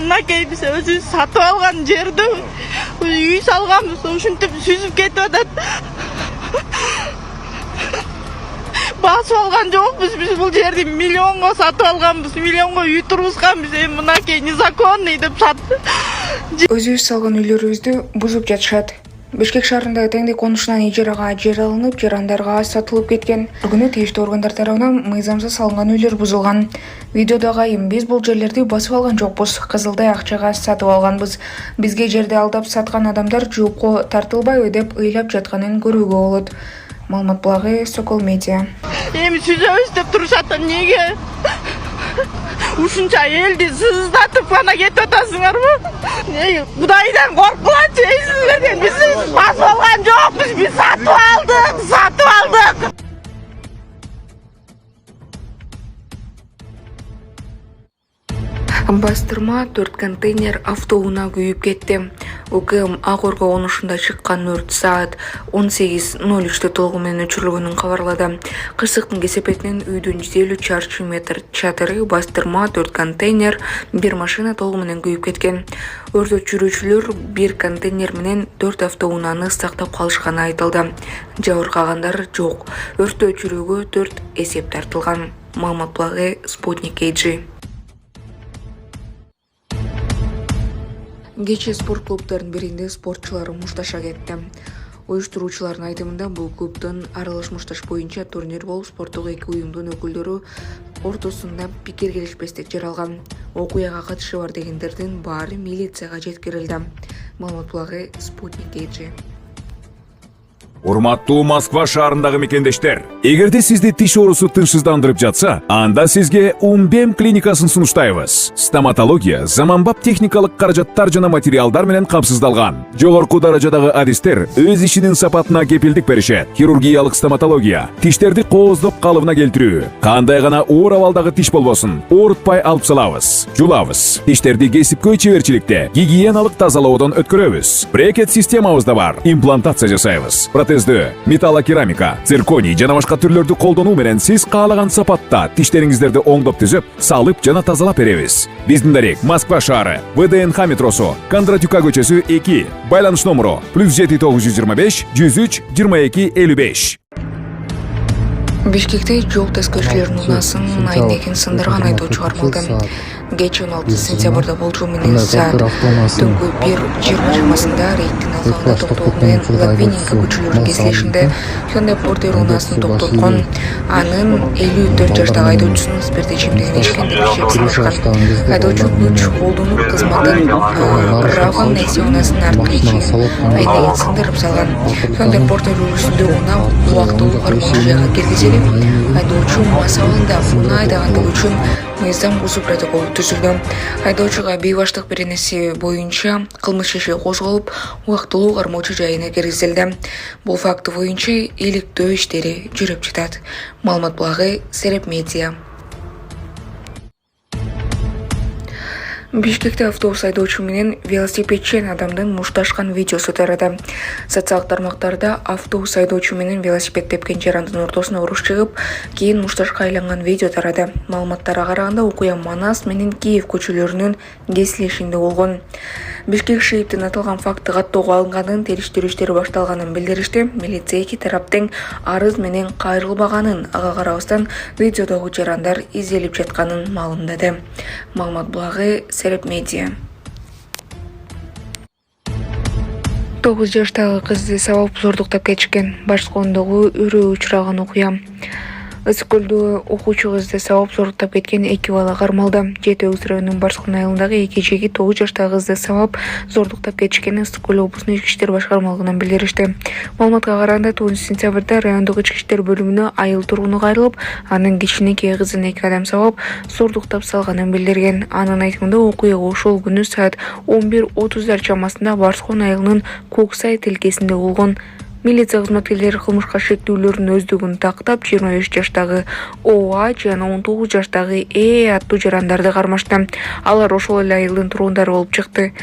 мынакей биз өзүбүз сатып алган жерди үй салганбыз, ушинтип сүзүп кетип атат. Басып алган жокпуз, биз бул жерди миллионго сатып алганбыз, миллионго үй тургузганбыз. Эми мынакей незаконный деп сатты. Өзүбүз салган үйлөрүбүздү бузуп жатышат. Бишкек шаарындагы теңдик конушунан ижарага жер алынып, жарандарга сатылып кеткен. Бир күнү тийиштүү органдар тарабынан мыйзамсыз салынган үйлөр бузулган. Видеодо айым биз бул жерлерди басып алган жокпуз, кызылдай акчага сатып алганбыз. Бизге жерди алдап саткан адамдар жоопко тартылбайбы деп ыйлап жатканын көрүүгө болот. Маалымат булагы Сокол Медиа. Эми сүзөбүз деп турушат, неге? Ушунча элди сыздатып гана кетип атасыңарбы? Кудайдан корккулачы эйсиңерден, биз басып алган жокпуз, биз сатып алдык. Бастырма 4 контейнер автоунаа күйүп кетти. УКМ Ак Орго конушунда чыккан өрт саат 18:03 толугу менен өчүрүлгөнүн кабарлады. Кырсыктын кесепетинен үйдүн 150 чарчы метр чатыры, бастырма 4 контейнер, бир машина толугу менен күйүп кеткен. Өрт өчүрүүчүлөр 1 контейнер менен 4 автоунааны сактап калышканы айтылды. Жабыркагандар жок. Өрттү өчүрүүгө 4 эсеп тартылган. Маалымат булагы Спутник KG. Кече спорт клубтарынын биринде спортчулар мушташа кетти. Уюштуруучулардын айтымында бул клубдун аралаш мушташ боюнча турнир болуп, спорттук эки уюмдун өкүлдөрү ортосунда пикир келишпестик жаралган. Окуяга катышы бар дегендердин баары милицияга жеткирилди. Маалымат булагы Спутник KG. Урматтуу Москва шаарындагы мекендештер, эгерде сизди тиш оорусу тынчсыздандырып жатса, анда сизге Умбем клиникасын сунуштайбыз. Стоматология заманбап техникалык каражаттар жана материалдар менен камсыздалган. Жогорку даражадагы адистер өз ишинин сапатына кепилдик беришет. Хирургиялык стоматология, тиштерди кооздоп калыбына келтирүү, кандай гана оор абалдагы тиш болбосун, оорутпай алып салабыз. Жулабыз. Тиштерди кесипкөй чеберчиликте, гигиеналык тазалоодон өткөрөбүз. Брекет системабыз да бар. Имплантация жасайбыз. Металлокерамика, цирконий жана башка түрлөрдү колдонуу менен сиз каалаган сапатта тиштериңиздерди оңдоп түзөп, салып жана тазалап беребиз. Биздин дарек Москва шаары, ВДНХ метросу, Кондратюка көчөсү 2, байланыш номеру +7 925 103 22 55. Бишкекте жол таскөчүлөрүнүн унасын айнегин сындырган айдоочу кармалды. Кечээ 16 сентябрда болжол менен саат түнкү 1:20 чамасында рейдтин алкагында токтолуу менен Латвиненко көчөлөрүнүн кесилишинде Hyundai Porter унаасын токтоткон. Анын 54 жаштагы айдоочусунун спирт ичимдигин ичкен деп шектелишкен. Айдоочу күч колдонуп кызматтын Раван Nexia унаасын арткы айнегин сындырып салган. Hyundai Porter жүрүшүндө унаа убактылуу кармалуу жайга киргизилип, айдоочу мас абалында унаа айдагандыгы үчүн мыйзам бузуу протоколу түзүлдү. Айдоочуга бейбаштык беренеси боюнча кылмыш иши козголуп, убактылуу кармоочу жайына киргизилди. Бул факты боюнча иликтөө иштери жүрүп жатат. Маалымат булагы Сереп Медиа. Бишкекте автобус айдоочу менен велосипедчен адамдын мушташкан видеосу тарады. Социалдык тармактарда автобус айдоочу менен велосипед тепкен жарандын ортосуна уруш чыгып, кийин мушташка айланган видео тарады. Маалыматтарга караганда окуя Манас менен Киев көчөлөрүнүн кесилишинде болгон. Бишкек шииптин аталган факты каттоого алынганын, териштирүү иштери башталганын билдиришти. Милиция эки тараптын арыз менен кайрылбаганын, ага карабастан видеодогу жарандар изделип жатканын маалымдады. Маалымат булагы Сереп Медиа. 9 жаштагы кызды сабап зордуктап кетишкен. Башкондогу үрөө учураган окуя. Ысык көлдө окуучу кызды сабап зордуктап кеткен 2 бала кармалды. Жети Өгүз районунун Барскон айылындагы 2 жеги 9 жаштагы кызды сабап зордуктап кетишкени Ысык көл облустун ички иштер башкармалыгынан билдиришти. Маалыматка караганда 9 сентябрда райондук ички иштер бөлүмүнө айыл тургуну кайрылып, анын кичинекей кызын 2 адам сабап зордуктап салганын билдирген. Анын айтымында окуя ошол күнү саат 11:30 чамасында Барскон айылынын Коксай тилкесинде болгон. Милиция кызматкерлери кылмышка шектүүлөрдүн өздүгүн тактап 25 жаштагы ОА жана 19 жаштагы аттуу жарандарды кармашты. Алар ошол эле айылдын тургундары болуп чыкты.